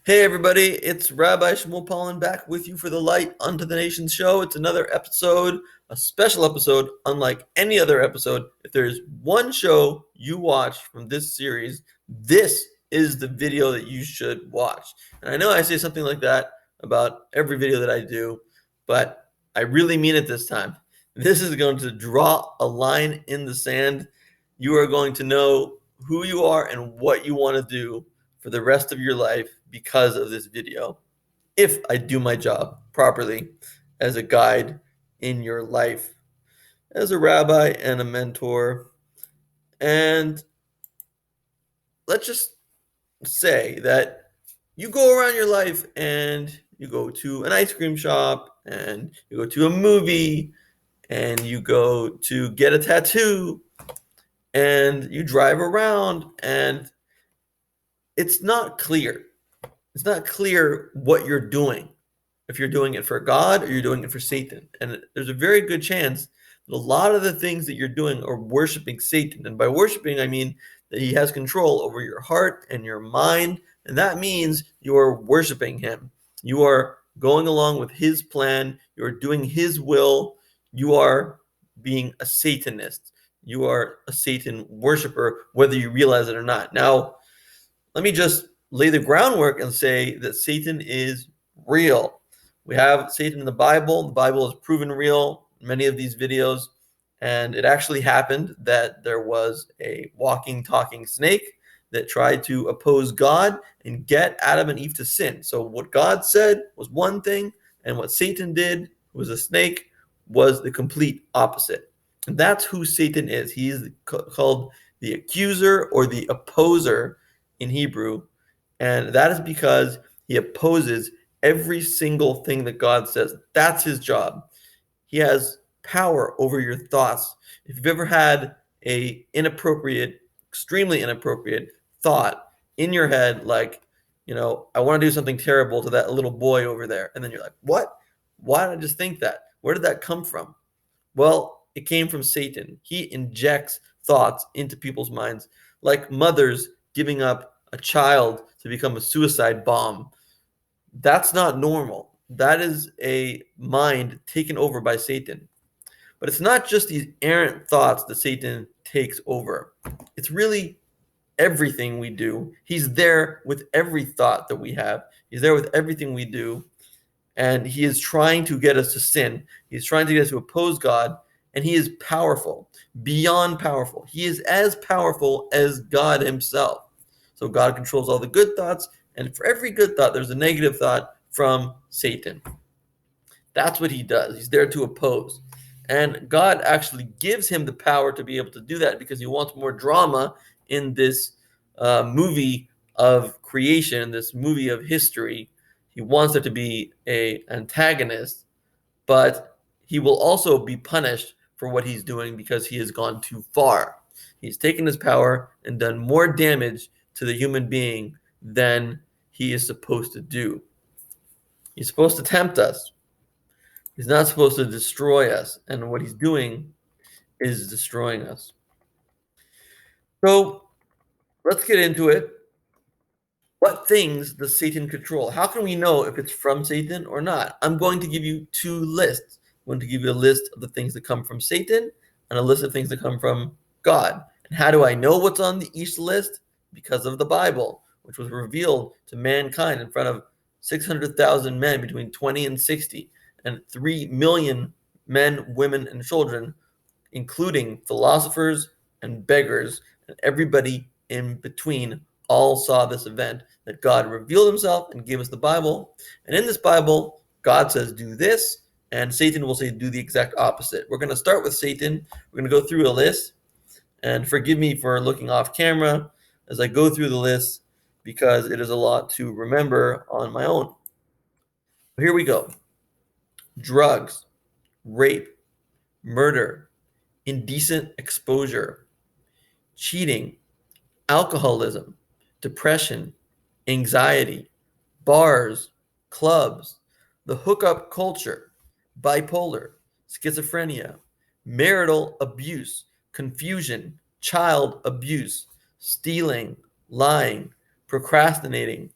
Hey everybody, it's Rabbi Shmuel Pollan back with you for the Light Unto the Nations show. It's another episode, a special episode, unlike any other episode. If there's one show you watch from this series, this is the video that you should watch. And I know I say something like that about every video that I do, but I really mean it this time. This is going to draw a line in the sand. You are going to know who you are and what you want to do for the rest of your life because of this video. If I do my job properly as a guide in your life, as a rabbi and a mentor. And let's just say that you go around your life and you go to an ice cream shop and you go to a movie and you go to get a tattoo and you drive around and it's not clear. It's not clear what you're doing, if you're doing it for God or you're doing it for Satan. And there's a very good chance that a lot of the things that you're doing are worshiping Satan. And by worshiping, I mean that he has control over your heart and your mind. And that means you are worshiping him. You are going along with his plan. You are doing his will. You are being a Satanist. You are a Satan worshiper, whether you realize it or not. Now, let me just lay the groundwork and say that Satan is real. We have Satan in the Bible. The Bible is proven real in many of these videos. And it actually happened that there was a walking, talking snake that tried to oppose God and get Adam and Eve to sin. So, what God said was one thing, and what Satan did, who was a snake, was the complete opposite. And that's who Satan is. He is called the accuser or the opposer in Hebrew, and that is because he opposes every single thing that God says. That's his job. He has power over your thoughts. If you've ever had a inappropriate, extremely inappropriate thought in your head, like, I want to do something terrible to that little boy over there, and then you're like, what? Why did I just think that? Where did that come from? Well, it came from Satan. He injects thoughts into people's minds, like mothers giving up a child to become a suicide bomb. That's not normal. That is a mind taken over by Satan. But it's not just these errant thoughts that Satan takes over, it's really everything we do. He's there with every thought that we have, he's there with everything we do. And he is trying to get us to sin. He's trying to get us to oppose God. And he is powerful, beyond powerful. He is as powerful as God himself. So God controls all the good thoughts. And for every good thought, there's a negative thought from Satan. That's what he does. He's there to oppose. And God actually gives him the power to be able to do that because he wants more drama in this movie of creation, this movie of history. He wants there to be an antagonist, but he will also be punished for what he's doing because he has gone too far. He's taken his power and done more damage to the human being than he is supposed to do. He's supposed to tempt us. He's not supposed to destroy us. And what he's doing is destroying us. So let's get into it. What things does Satan control? How can we know if it's from Satan or not? I'm going to give you two lists. I'm going to give you a list of the things that come from Satan and a list of things that come from God. And how do I know what's on each list? Because of the Bible, which was revealed to mankind in front of 600,000 men between 20 and 60, and 3 million men, women, and children, including philosophers and beggars and everybody in between, all saw this event that God revealed himself and gave us the Bible. And in this Bible, God says, do this, and Satan will say, do the exact opposite. We're going to start with Satan. We're going to go through a list. And forgive me for looking off camera as I go through the list because it is a lot to remember on my own. Here we go. Drugs, rape, murder, indecent exposure, cheating, alcoholism, depression, anxiety, bars, clubs, the hookup culture, bipolar, schizophrenia, marital abuse, confusion, child abuse, stealing, lying, procrastinating,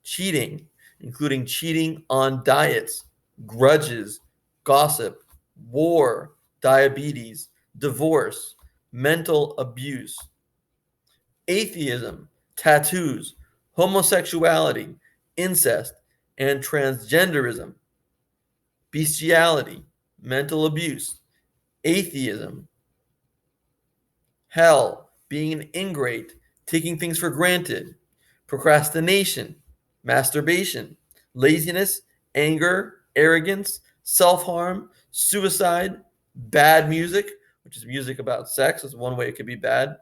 cheating, including cheating on diets, grudges, gossip, war, diabetes, divorce, mental abuse, atheism, tattoos, homosexuality, incest, and transgenderism, bestiality, mental abuse, atheism, hell, being an ingrate, taking things for granted, procrastination, masturbation, laziness, anger, arrogance, self harm, suicide, bad music, which is music about sex, is one way it could be bad.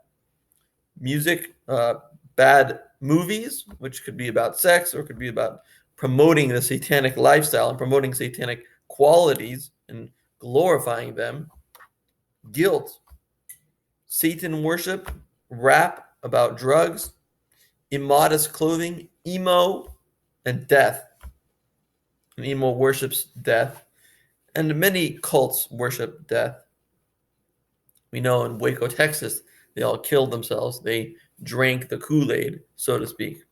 Music, bad movies, which could be about sex or could be about promoting the satanic lifestyle and promoting satanic qualities and glorifying them. Guilt, Satan worship, rap about drugs, immodest clothing, emo, and death. And emo worships death, and many cults worship death. We know in Waco, Texas, they all killed themselves. They drank the Kool-Aid, so to speak.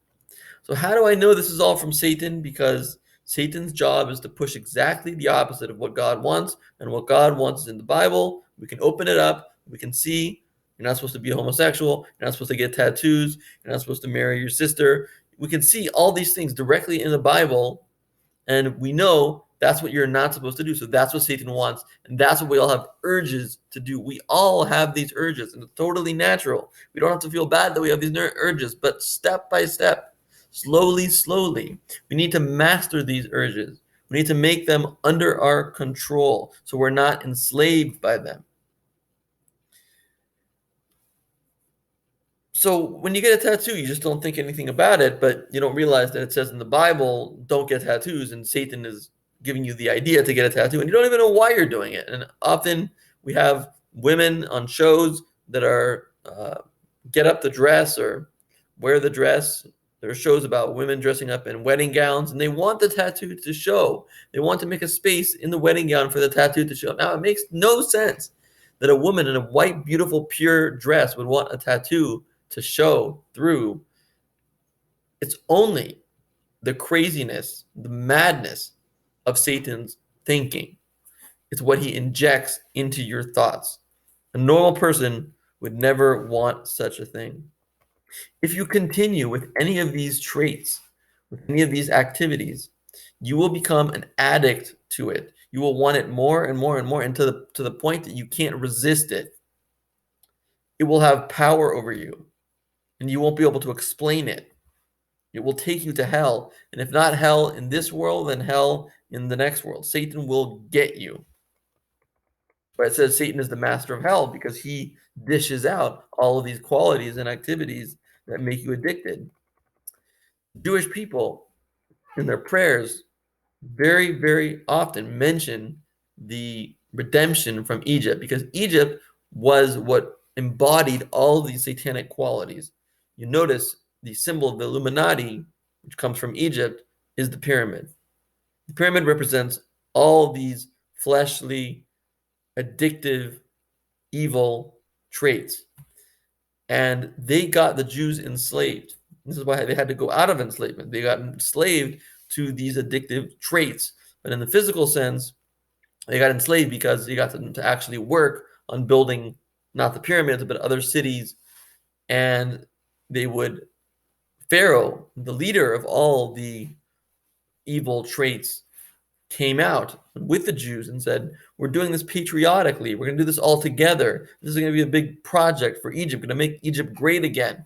So how do I know this is all from Satan? Because Satan's job is to push exactly the opposite of what God wants, and what God wants is in the Bible. We can open it up. We can see you're not supposed to be homosexual. You're not supposed to get tattoos. You're not supposed to marry your sister. We can see all these things directly in the Bible, and we know that's what you're not supposed to do. So that's what Satan wants, and that's what we all have urges to do. We all have these urges, and it's totally natural. We don't have to feel bad that we have these urges, but step by step, slowly, we need to master these urges. We need to make them under our control so we're not enslaved by them. So when you get a tattoo, you just don't think anything about it, but you don't realize that it says in the Bible, don't get tattoos, and Satan is giving you the idea to get a tattoo, and you don't even know why you're doing it. And often we have women on shows that are get up the dress or wear the dress. There are shows about women dressing up in wedding gowns, and they want the tattoo to show. They want to make a space in the wedding gown for the tattoo to show. Now, it makes no sense that a woman in a white, beautiful, pure dress would want a tattoo to show through. It's only the craziness, the madness of Satan's thinking. It's what he injects into your thoughts. A normal person would never want such a thing. If you continue with any of these traits, with any of these activities, you will become an addict to it. You will want it more and more and more, and to the point that you can't resist it. It will have power over you, and you won't be able to explain it. It will take you to hell, and if not hell in this world, then hell in the next world. Satan will get you. But it says Satan is the master of hell because he dishes out all of these qualities and activities that make you addicted. Jewish people, in their prayers, very, very often mention the redemption from Egypt, because Egypt was what embodied all of these satanic qualities. You notice the symbol of the Illuminati, which comes from Egypt, is the pyramid. The pyramid represents all these fleshly, addictive, evil traits. And they got the Jews enslaved. This is why they had to go out of enslavement. They got enslaved to these addictive traits. But in the physical sense, they got enslaved because they got them to actually work on building not the pyramids, but other cities. And they would, Pharaoh, the leader of all the evil traits, came out with the Jews and said, we're doing this patriotically. We're going to do this all together. This is going to be a big project for Egypt. We're going to make Egypt great again.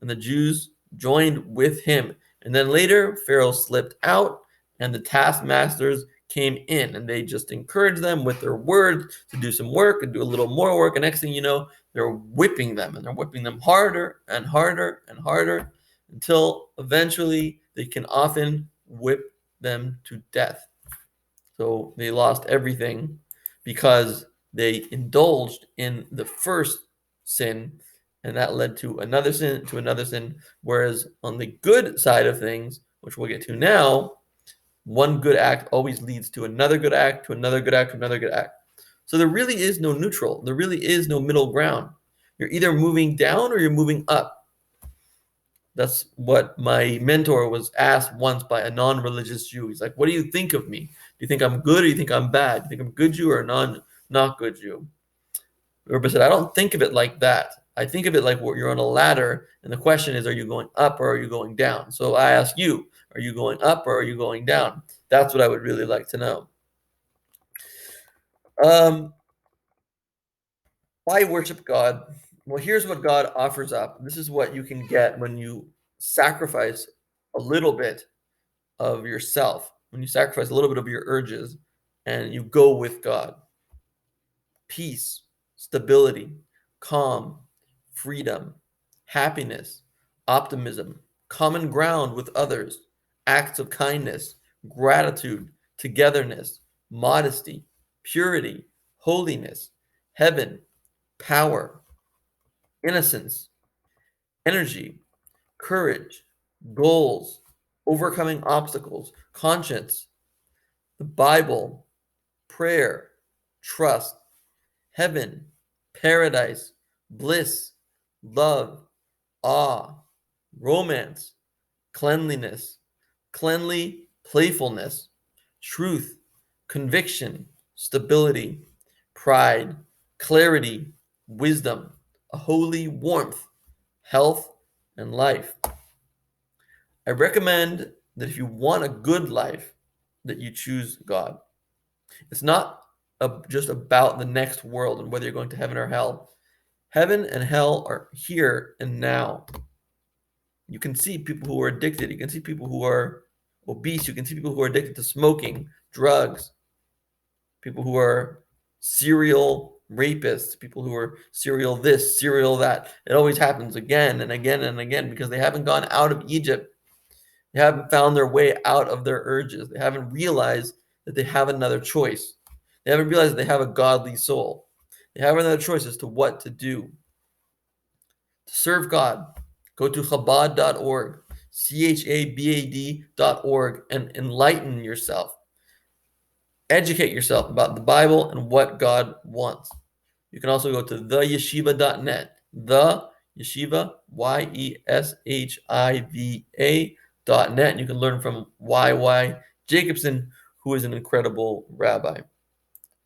And the Jews joined with him. And then later, Pharaoh slipped out, and the taskmasters came in, and they just encouraged them with their words to do some work and do a little more work. And next thing you know, they're whipping them, and they're whipping them harder and harder and harder until eventually they can often whip them to death. So they lost everything because they indulged in the first sin, and that led to another sin, to another sin. Whereas on the good side of things, which we'll get to now, one good act always leads to another good act, to another good act, to another good act. So there really is no neutral. There really is no middle ground. You're either moving down or you're moving up. That's what my mentor was asked once by a non-religious Jew. He's like, "What do you think of me? Do you think I'm good or do you think I'm bad? Do you think I'm a good Jew or a not good Jew?" Rabbi said, "I don't think of it like that. I think of it like you're on a ladder, and the question is, are you going up or are you going down? So I ask you, are you going up or are you going down? That's what I would really like to know." Um, why worship God? Well, here's what God offers up. This is what you can get when you sacrifice a little bit of yourself, when you sacrifice a little bit of your urges and you go with God: peace, stability, calm, freedom, happiness, optimism, common ground with others, acts of kindness, gratitude, togetherness, modesty, purity, holiness, heaven, power, innocence, energy, courage, goals, overcoming obstacles, conscience, the Bible, prayer, trust, heaven, paradise, bliss, love, awe, romance, cleanliness, cleanly playfulness, truth, conviction, stability, pride, clarity, wisdom, a holy warmth, health, and life. I recommend that if you want a good life, that you choose God. It's not just about the next world and whether you're going to heaven or hell. Heaven and hell are here and now. You can see people who are addicted. You can see people who are obese. You can see people who are addicted to smoking, drugs, people who are serial rapists, people who are serial this, serial that. It always happens again and again and again because they haven't gone out of Egypt. They haven't found their way out of their urges. They haven't realized that they have another choice. They haven't realized that they have a godly soul. They have another choice as to what to do. To serve God, go to Chabad.org, CHABAD.org, and enlighten yourself. Educate yourself about the Bible and what God wants. You can also go to theyeshiva.net, the yeshiva, YESHIVA.net, and you can learn from YY Jacobson, who is an incredible rabbi.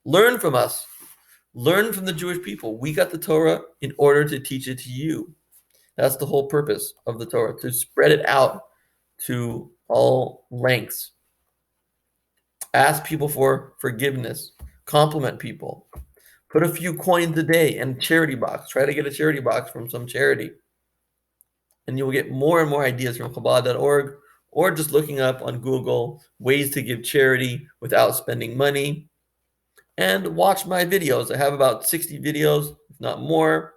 Learn from us. Learn from the Jewish people. We got the Torah in order to teach it to you. That's the whole purpose of the Torah, to spread it out to all lengths. Ask people for forgiveness. Compliment people. Put a few coins a day in a charity box. Try to get a charity box from some charity. And you will get more and more ideas from Chabad.org, or just looking up on Google ways to give charity without spending money. And watch my videos. I have about 60 videos, if not more.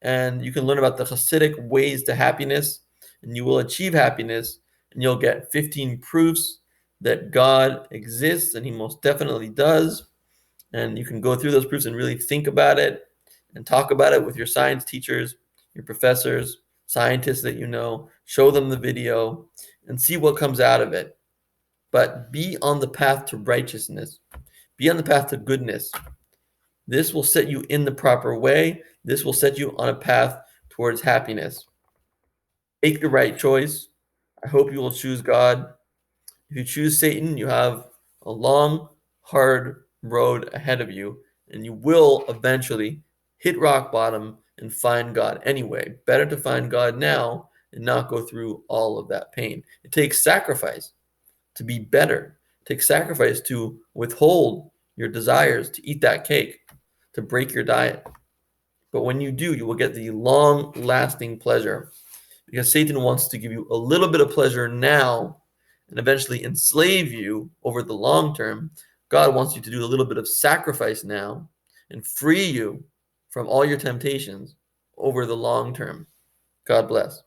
And you can learn about the Hasidic ways to happiness, and you will achieve happiness, and you'll get 15 proofs that God exists, and He most definitely does. And you can go through those proofs and really think about it and talk about it with your science teachers, your professors, scientists that you know. Show them the video and see what comes out of it. But be on the path to righteousness. Be on the path to goodness. This will set you in the proper way. This will set you on a path towards happiness. Make the right choice. I hope you will choose God. If you choose Satan, you have a long, hard road ahead of you, and you will eventually hit rock bottom and find God anyway. Better to find God now and not go through all of that pain. It takes sacrifice to be better. It takes sacrifice to withhold your desires to eat that cake, to break your diet. But when you do, you will get the long-lasting pleasure, because Satan wants to give you a little bit of pleasure now and eventually enslave you over the long term. God wants you to do a little bit of sacrifice now and free you from all your temptations over the long term. God bless.